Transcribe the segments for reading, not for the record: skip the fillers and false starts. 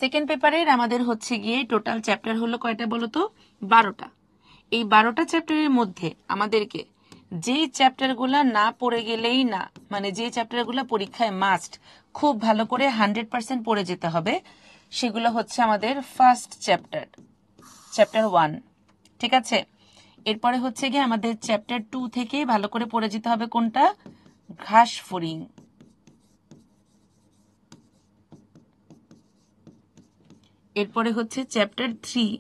Second পেপারের আমাদের হচ্ছে গিয়ে টোটাল চ্যাপ্টার হলো কয়টা বলো তো? 12টা। এই 12টা চ্যাপ্টারের মধ্যে আমাদেরকে যেই চ্যাপ্টারগুলো না পড়ে গেলেই না, মানে যে চ্যাপ্টারগুলো পরীক্ষায় মাস্ট খুব ভালো করে 100% পড়ে যেতে হবে, সেগুলো হচ্ছে আমাদের ফার্স্ট চ্যাপ্টার 1, ঠিক আছে? এরপরে হচ্ছে গিয়ে আমাদের চ্যাপ্টার 2 থেকে ভালো করে পড়ে যেতে হবে কোনটা? ঘাস ফড়িং। এরপরে হচ্ছে চ্যাপ্টার 3,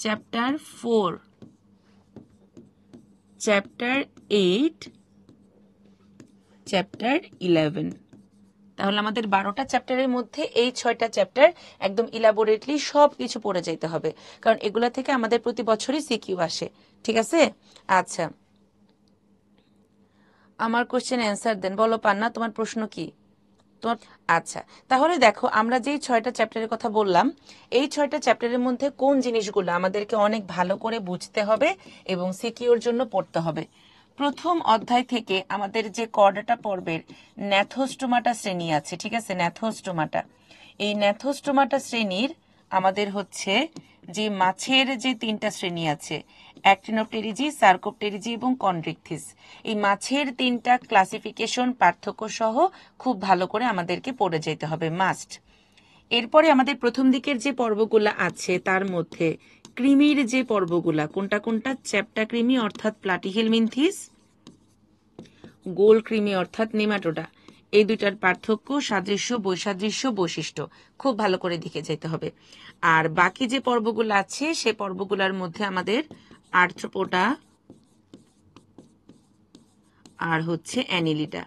চ্যাপ্টার 4, চ্যাপ্টার 8, চ্যাপ্টার 11। তাহলে আমাদের 12টা চ্যাপ্টারের মধ্যে এই 6টা চ্যাপ্টার একদম ইলাবোরেটলি সব কিছু পড়ে যেতে হবে, কারণ এগুলা থেকে আমাদের প্রতি বছরই সিকিউ আসে, ঠিক আছে? আচ্ছা, আমার কোশ্চেন অ্যান্সার দেন। বলো পান্না, তোমার প্রশ্ন কি? তোমার আচ্ছা, তাহলে দেখো আমরা যেই 6টা চ্যাপ্টারের কথা বললাম, এই 6টা চ্যাপ্টারের মধ্যে কোন জিনিসগুলো আমাদেরকে অনেক ভালো করে বুঝতে হবে এবং সিকিউর জন্য পড়তে হবে। প্রথম অধ্যায় থেকে আমাদের যে কর্ডাটা পর্বের ন্যাথোস্টোমাটা শ্রেণী আছে, ঠিক আছে? ন্যাথোস্টোমাটা, এই ন্যাথোস্টোমাটা শ্রেণীর আমাদের হচ্ছে যে মাছের যে 3টা শ্রেণী আছে, অ্যাক্টিনোপটেরিজি, সার্কোপটেরিজি এবং কন্ড্রিকথিস, এই মাছের 3টা ক্লাসিফিকেশন পার্থক্য সহ খুব ভালো করে আমাদেরকে পড়ে যেতে হবে, মাস্ট। এরপরে আমাদের প্রথম দিকের যে পর্বগুলো আছে তার মধ্যে কৃমির যে পর্বগুলা কোনটা কোনটা? চ্যাপ্টা কৃমি অর্থাৎ প্লাটিহেলমিনথিস, গোল কৃমি অর্থাৎ নেমাটোডা, এই দুইটার পার্থক্য, সাদৃশ্য, বৈসাদৃশ্য, বৈশিষ্ট্য খুব ভালো করে দেখে যেতে হবে। আর বাকি যে পর্বগুলো আছে সে পর্বগুলোর মধ্যে আমাদের আর্থ্রোপোডা আর হচ্ছে অ্যানিলিডা,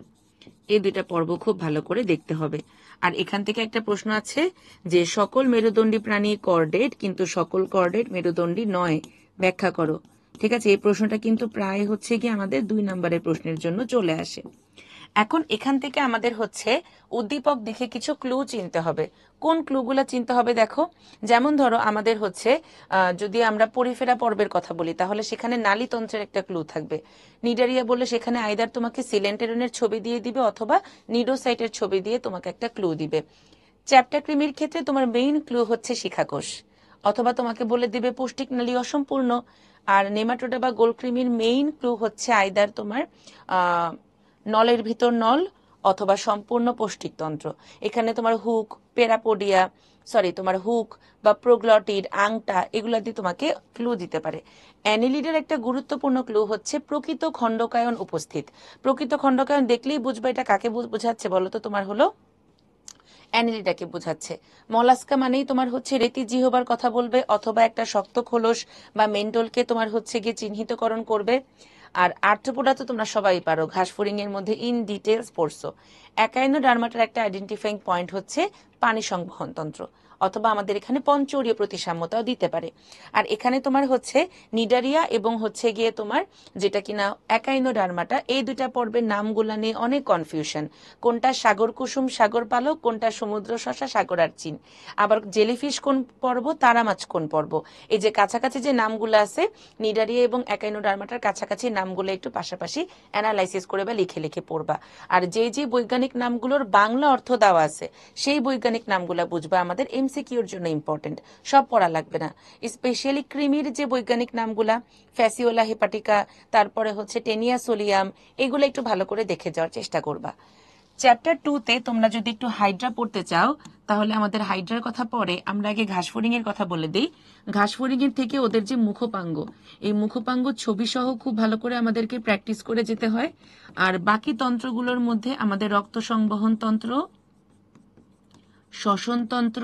এই দুইটা পর্ব খুব ভালো করে দেখতে হবে। আর এখান থেকে একটা প্রশ্ন আছে যে সকল মেরুদণ্ডী প্রাণী কর্ডেট, কিন্তু সকল কর্ডেট মেরুদণ্ডী নয়, ব্যাখ্যা করো। ঠিক আছে, এই প্রশ্নটা কিন্তু প্রায় হচ্ছে কি আমাদের 2 নম্বরের প্রশ্নের জন্য চলে আসে। এখন এখান থেকে আমাদের হচ্ছে উদ্দীপক দেখে কিছু ক্লু চিনতে হবে। কোন ক্লুগুলো চিনতে হবে দেখো, যেমন ধরো আমাদের হচ্ছে যদি আমরা পরিফেরা পর্বের কথা বলি তাহলে সেখানে নালীতন্ত্রের একটা ক্লু থাকবে। নিডারিয়া বললে সেখানে আইদার তোমাকে সিলেন্টেরনের ছবি দিয়ে দিবে অথবা নিডোসাইটের ছবি দিয়ে তোমাকে একটা ক্লু দিবে। চ্যাপ্টা কৃমির ক্ষেত্রে তোমার মেইন ক্লু হচ্ছে শিখাকোষ, অথবা তোমাকে বলে দিবে পৌষ্টিক নালী অসম্পূর্ণ। আর নেমাটোডা বা গোলকৃমির মেইন ক্লু হচ্ছে আইদার তোমার নলের ভিতর নল অথবা সম্পূর্ণ পৌষ্টিকতন্ত্র। এখানে তোমার তোমার হুক বা প্রোগ্লটিড, আংটা, এগুলা দিয়ে তোমাকে ক্লু দিতে পারে। অ্যানিলিডের একটা গুরুত্বপূর্ণ ক্লু হচ্ছে প্রকৃত খণ্ডকায়ন উপস্থিত। প্রকৃত খণ্ডকায়ন দেখলেই বুঝবে এটা কাকে বোঝাচ্ছে বলো তো? তোমার হলো অ্যানিলিডাকে বোঝাচ্ছে। মলাস্কা মানেই তোমার হচ্ছে রেতি জিহবার কথা বলবে অথবা একটা শক্ত খোলস বা মেন্ডলকে তোমার হচ্ছে গিয়ে চিহ্নিতকরণ করবে। আর আর্থ্রোপোডা তো তোমরা সবাই পারো, ঘাস ফড়িং এর মধ্যে ইন ডিটেলস পড়ছো। একাইনোডার্মাটার একটা আইডেন্টিফাইং পয়েন্ট হচ্ছে পানি সংবহন তন্ত্র, অথবা আমাদের এখানে পঞ্চৌরীয় প্রতিসাম্যতাও দিতে পারে। আর এখানে তোমার হচ্ছে নিডারিয়া এবং হচ্ছে গিয়ে তোমার যেটা কিনা একাইনোডার্মাটা, এই দুইটা পর্বের নামগুলা নিয়ে অনেক কনফিউশন। কোনটা সাগর কুসুম সাগর পালক, কোনটা সমুদ্র শশা সাগর আর চিন, আবার জেলিফিশ কোন পর্ব, তারা মাছ কোন পর্ব। এই যে কাছাকাছি যে নামগুলো আছে নিডারিয়া এবং একাইনোডার্মাটার কাছাকাছি নামগুলো একটু পাশাপাশি অ্যানালাইসিস করে বা লিখে লিখে পড়বা। আর যে যে বৈজ্ঞানিক নামগুলোর বাংলা অর্থ দেওয়া আছে সেই বৈজ্ঞানিক নামগুলো বুঝবা, আমাদের এমসিকিউর জন্য ইম্পর্টেন্ট, সব পড়া লাগবে না। স্পেশালি কৃমির যে বৈজ্ঞানিক নামগুলা, ফ্যাসিওলা হেপাটিকা, তারপরে হচ্ছে টেনিয়া সোলিয়াম, এগুলো একটু ভালো করে দেখে যাওয়ার চেষ্টা করবা। চ্যাপ্টার 2তে তোমরা যদি একটু হাইড্রা পড়তে চাও তাহলে আমাদের হাইড্রার কথা পরে আমরা আগে ঘাসফড়িং এর কথা বলে দিই। ঘাসফড়িং এর থেকে ওদের যে মুখপাঙ্গ, এই মুখপাঙ্গ ছবি সহ খুব ভালো করে আমাদেরকে প্র্যাকটিস করে যেতে হয়। আর বাকি তন্ত্রগুলোর মধ্যে আমাদের রক্ত সংবহন তন্ত্র, শ্বসন তন্ত্র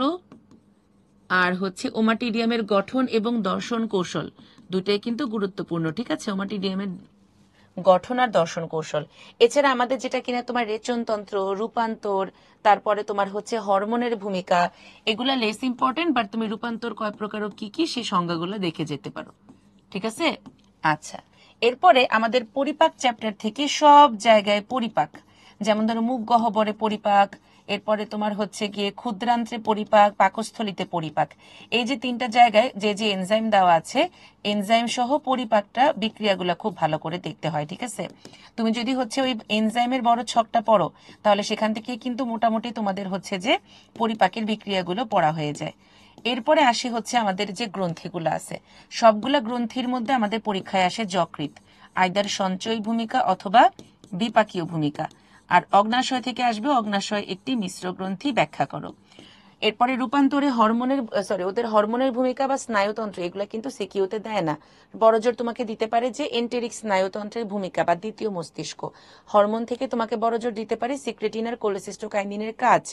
আর হচ্ছে ওমাটিডিয়ামের গঠন এবং দর্শন কৌশল, দুটাই কিন্তু গুরুত্বপূর্ণ। ঠিক আছে, ওমাটিডিয়ামের গঠন আর দর্শন কৌশল। এছাড়া আমাদের যেটা কিনা তোমার রেচনতন্ত্র, রূপান্তর, তারপরে তোমার হচ্ছে হরমোনের ভূমিকা, এগুলা লেস ইম্পর্টেন্ট, বাট তুমি রূপান্তর কয় প্রকার ও কি কি সেই সংজ্ঞাগুলো দেখে যেতে পারো। ঠিক আছে, আচ্ছা। এরপরে আমাদের পরিপাক চ্যাপ্টার থেকে সব জায়গায় পরিপাক, যেমন ধরো মুখ গহ্বরে পরিপাক, এরপরে তোমার হচ্ছে গিয়ে ক্ষুদ্রান্ত্রে পরিপাক, পাকস্থলিতে পরিপাক, এই যে তিনটা জায়গায় যে যে এনজাইম দেওয়া আছে, এনজাইম সহ পরিপাকটা বিক্রিয়াগুলো খুব ভালো করে দেখতে হয়। ঠিক আছে, তুমি যদি হচ্ছে ওই এনজাইমের বড় ছকটা পড়ো, তাহলে সেখান থেকে কিন্তু মোটামুটি তোমাদের হচ্ছে যে পরিপাকের বিক্রিয়াগুলো পড়া হয়ে যায়। এরপরে আসি হচ্ছে আমাদের যে গ্রন্থিগুলো আছে, সবগুলা গ্রন্থির মধ্যে আমাদের পরীক্ষায় আসে যকৃৎ, আইদার সঞ্চয়ী ভূমিকা অথবা বিপাকীয় ভূমিকা। আর অগ্নাশয় থেকে আসবে অগ্নাশয় একটি মিশ্র গ্রন্থি, ব্যাখ্যা করো। এরপরে রূপান্তরে ওদের হরমোনের ভূমিকা বা স্নায়ুতন্ত্র, এগুলো কিন্তু সিকিউতে দেয় না। বড়জোর তোমাকে দিতে পারে যে এন্টেরিক স্নায়ুতন্ত্রের ভূমিকা বা দ্বিতীয় মস্তিষ্ক। হরমোন থেকে তোমাকে বড়জোর দিতে পারে সিক্রেটিন আর কোলেসিস্টোকাইনিনের কাজ।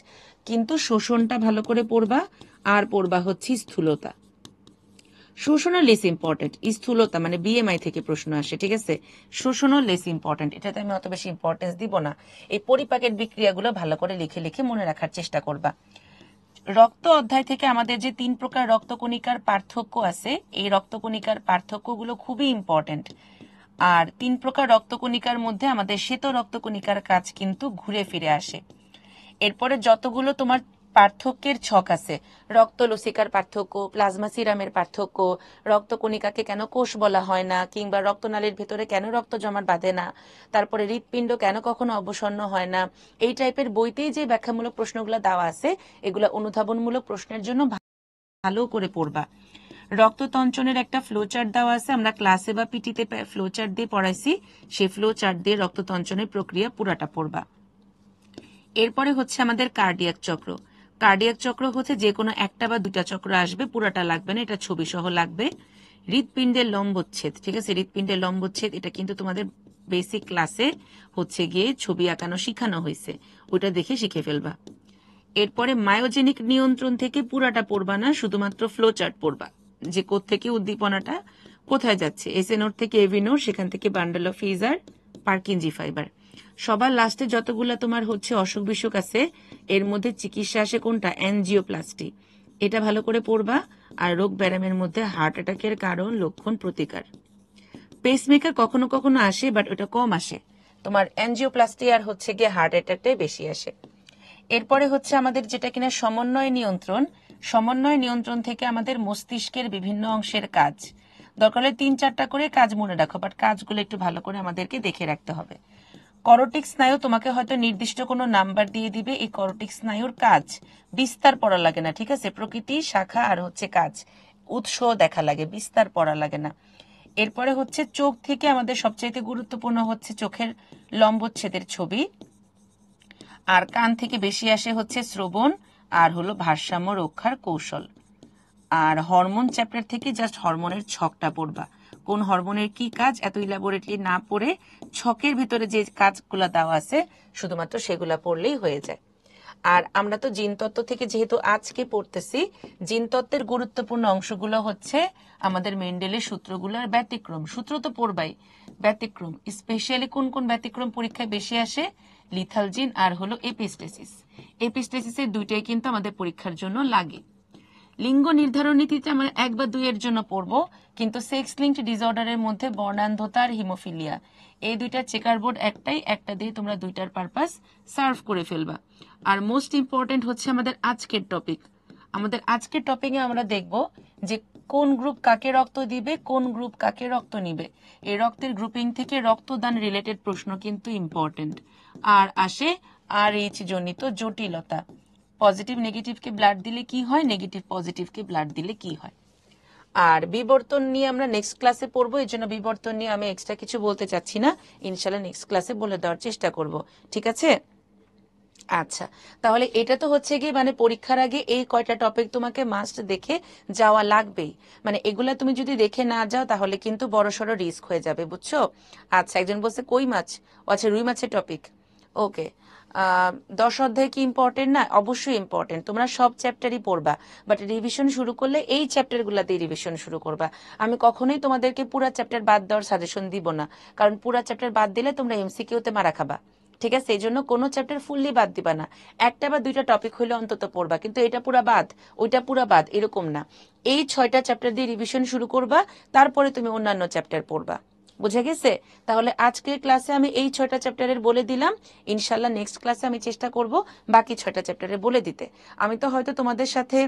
কিন্তু শোষণটা ভালো করে পড়বা, আর পড়বা হচ্ছে স্থূলতা। শোষণও লেস ইম্পর্টেন্ট, স্থূলতা মানে বিএমআই থেকে প্রশ্ন আসে। ঠিক আছে, শোষণও লেস ইম্পর্টেন্ট, এটাতে আমি অত বেশি ইম্পর্টেন্স দিব না। এই পরিপাকের বিক্রিয়াগুলো ভালো করে লিখে লিখে মনে রাখার চেষ্টা করবা। রক্ত অধ্যায় থেকে আমাদের যে 3 প্রকার রক্তকণিকার পার্থক্য আছে, এই রক্তকণিকার পার্থক্যগুলো খুবই ইম্পর্টেন্ট। আর 3 প্রকার রক্তকণিকার মধ্যে আমাদের শ্বেত রক্তকণিকার কাজ কিন্তু ঘুরে ফিরে আসে। এরপরে যতগুলো তোমার পার্থক্যের ছক আছে, রক্ত লসিকার পার্থক্য, প্লাজমা সিরামের পার্থক্য, রক্তকণিকাকে কেন কোষ বলা হয় না, কিংবা রক্তনালীর ভেতরে কেন রক্ত জমাট বাঁধে না, তারপরে হৃৎপিণ্ড কেন কখনো অবসন্ন হয় না, এই টাইপের বইতেই যে ব্যাখ্যামূলক প্রশ্নগুলো দেওয়া আছে, এগুলো অনুধাবনমূলক প্রশ্নের জন্য ভালো করে পড়বা। রক্ততঞ্চনের একটা ফ্লোচার্ট দেওয়া আছে, আমরা ক্লাসে বা পিটিতে ফ্লোচার্ট দিয়ে পড়াইছি, সেই ফ্লোচার্ট দিয়ে রক্ততঞ্চনের প্রক্রিয়া পুরাটা পড়বা। এরপরে হচ্ছে আমাদের কার্ডিয়াক চক্র। কার্ডিয়াক চক্র হচ্ছে যে কোনো একটা বা দুটা চক্র আসবে, পুরাটা লাগবে না, এটা ছবি সহ লাগবে। হৃৎপিণ্ডের লম্বচ্ছেদ, ঠিক আছে, হৃৎপিণ্ডের লম্বচ্ছেদ এটা কিন্তু তোমাদের বেসিক ক্লাসে হচ্ছে গিয়ে ছবি আঁকানো শিখানো হয়েছে, ওটা দেখে শিখে ফেলবা। এরপরে মায়োজেনিক নিয়ন্ত্রণ থেকে পুরাটা পড়বা না, শুধুমাত্র ফ্লোচার্ট পড়বা, যে কোত্থেকে উদ্দীপনাটা কোথায় যাচ্ছে, এসএনোর থেকে এভিনোর, সেখান থেকে বান্ডেল অফ ফিজার, পার্কিনজি ফাইবার। সবার লাস্টে যতগুলা তোমার হচ্ছে অসুখ বিসুখ আছে, এর মধ্যে চিকিৎসা আসে কোনটা, অ্যানজিওপ্লাস্টি, এটা ভালো করে পড়বা। আর রোগ ব্যায়ামের মধ্যে হার্ট অ্যাটাকের কারণ, লক্ষণ, প্রতিকার। পেসমেকার কখনো কখনো আসে, বাট ওটা কম আসে, তোমার অ্যানজিওপ্লাস্টি আর হচ্ছে গিয়ে হার্ট অ্যাটাকটাই বেশি আসে। এরপরে হচ্ছে আমাদের যেটা কিনা সমন্বয় নিয়ন্ত্রণ, সমন্বয় নিয়ন্ত্রণ থেকে আমাদের মস্তিষ্কের বিভিন্ন অংশের কাজ, দরকার হলে 3-4টা করে কাজ মনে রাখো, বাট কাজগুলো একটু ভালো করে আমাদেরকে দেখে রাখতে হবে। করোটিক স্নায়ু তোমাকে হয়তো নির্দিষ্ট কোনো নাম্বার দিয়ে দিবে, এই করোটিক স্নায়ুর কাজ বিস্তার পড়া লাগে না। ঠিক আছে, প্রকৃতি, শাখা আর হচ্ছে কাজ, উৎস দেখা লাগে, বিস্তার পড়া লাগে না। এরপরে হচ্ছে চোখ থেকে আমাদের সবচাইতে গুরুত্বপূর্ণ হচ্ছে চোখের লম্বচ্ছেদের ছবি, আর কান থেকে বেশি আসে হচ্ছে শ্রবণ আর হলো ভারসাম্য রক্ষার কৌশল। আর হরমোন চ্যাপ্টার থেকে জাস্ট হরমোনের ছকটা পড়বা, কোন হরমোনের কি কাজ এত ইলাবোরেটলি না পড়ে ছকের ভিতরে যে কাজগুলো দেওয়া আছে শুধুমাত্র সেগুলা পড়লেই হয়ে যায়। আর আমরা তো জিনতত্ত্ব থেকে যেহেতু আজকে পড়তেছি, জিনতত্ত্বের গুরুত্বপূর্ণ অংশগুলো হচ্ছে আমাদের মেন্ডেলের সূত্রগুলোর ব্যতিক্রম, সূত্র তো পড়বাই, ব্যতিক্রম স্পেশালি কোন কোন ব্যতিক্রম পরীক্ষায় বেশি আসে, লিথাল জিন আর হলো এপিস্টেসিস। এপিস্টেসিসের দুইটাই কিন্তু আমাদের পরীক্ষার জন্য লাগে। লিঙ্গ নির্ধারণ নীতিতে আমরা 1 বা 2 এর জন্য পড়বো, কিন্তু সেক্স লিঙ্কড ডিসঅর্ডারের মধ্যে বর্ণান্ধতা আর হিমোফিলিয়া, এই দুইটা চেকার বোর্ড একটাই, একটা দিয়ে তোমরা দুইটার পারপাস সার্ভ করে ফেলবা। আর মোস্ট ইম্পর্টেন্ট হচ্ছে আমাদের আজকের টপিক, আমাদের আজকের টপিকে আমরা দেখব যে কোন গ্রুপ কাকে রক্ত দিবে, কোন গ্রুপ কাকে রক্ত নিবে, এই রক্তের গ্রুপিং থেকে রক্তদান রিলেটেড প্রশ্ন কিন্তু ইম্পর্টেন্ট। আর আসে RH জনিত জটিলতা, পজিটিভ নেগেটিভকে ব্লাড দিলে কি হয়, নেগেটিভ পজিটিভকে ব্লাড দিলে কি হয়। আর বিবর্তন নিয়ে আমরা নেক্সট ক্লাসে পড়বো, এই জন্য বিবর্তন নিয়ে আমি এক্সট্রা কিছু বলতে চাচ্ছি না, ইনশাল্লাহ নেক্সট ক্লাসে বলে দেওয়ার চেষ্টা করব। ঠিক আছে, আচ্ছা, তাহলে এটা তো হচ্ছে গিয়ে মানে পরীক্ষার আগে এই কয়টা টপিক তোমাকে মাস্ট দেখে যাওয়া লাগবেই, মানে এগুলা তুমি যদি দেখে না যাও তাহলে কিন্তু বড়সড় রিস্ক হয়ে যাবে, বুঝছো। আচ্ছা, একজন বলছে কই মাছ, আচ্ছা রুই মাছের টপিক, ওকে। 10 অধ্যায় কি ইম্পর্টেন্ট না, অবশ্যই ইম্পর্টেন্ট, তোমরা সব চ্যাপ্টারই পড়বা, বাট রিভিশন শুরু করলে এই চ্যাপ্টারগুলোতেই রিভিশন শুরু করবা। আমি কখনোই তোমাদেরকে পুরা চ্যাপ্টার বাদ দেওয়ার সাজেশন দিব না, কারণ পুরা চ্যাপ্টার বাদ দিলে তোমরা এমসিকিউতে মারা খাবা। ঠিক আছে, এই জন্য কোনো চ্যাপ্টার ফুললি বাদ দিবা না, একটা বা দুইটা টপিক হইলে অন্তত পড়বা, কিন্তু এটা পুরা বাদ ওইটা পুরা বাদ এরকম না। এই 6টা চ্যাপ্টার দিয়ে রিভিশন শুরু করবা, তারপরে তুমি অন্যান্য চ্যাপ্টার পড়বা, বুঝে গেছে? তাহলে আজকের ক্লাসে আমি এই 6টা চ্যাপ্টারের বলে দিলাম। ইনশাল্লাহ নেক্সট ক্লাসে আমি চেষ্টা করব বাকি 6টা চ্যাপ্টারের বলে দিতে। আমি তো হয়তো তোমাদের সাথে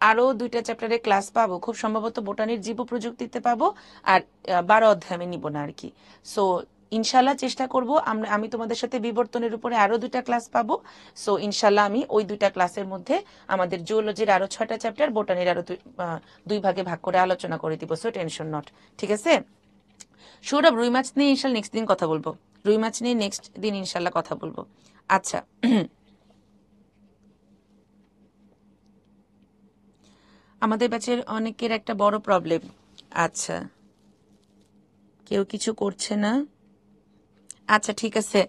আরো 2টা চ্যাপ্টারের ক্লাস পাবো, খুব সম্ভবত বোটানির জীব প্রযুক্তিতে পাবো, আর 12 অধ্যায় আমি নিব না আর কি। সো ইনশাল্লাহ চেষ্টা করব আমি তোমাদের সাথে বিবর্তনের উপরে আরো 2টা ক্লাস পাবো। সো ইনশাল্লাহ আমি ওই 2টা ক্লাসের মধ্যে আমাদের জুওলজির আরো 6টা চ্যাপ্টার, বোটানির আরো 2 ভাগে ভাগ করে আলোচনা করে দিব। সো টেনশন নট, ঠিক আছে? সৌরভ, রুই মাছ নিয়ে ইনশাল্লাহ নেক্সট দিন কথা বলবো। রুই মাছ নিয়ে নেক্সট দিন ইনশাল্লাহ কথা বলবো। আচ্ছা, আমাদের ব্যাচের অনেকের একটা বড় প্রবলেম। আচ্ছা, কেউ কিছু করছে না। আচ্ছা ঠিক আছে,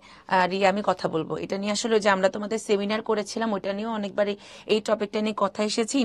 রিয়া আমি কথা বলবো এটা নিয়ে। আসলে যে আমরা তোমাদের সেমিনার করেছিলাম ওইটা নিয়েও অনেকবারই এই টপিকটা নিয়ে কথা এসেছি।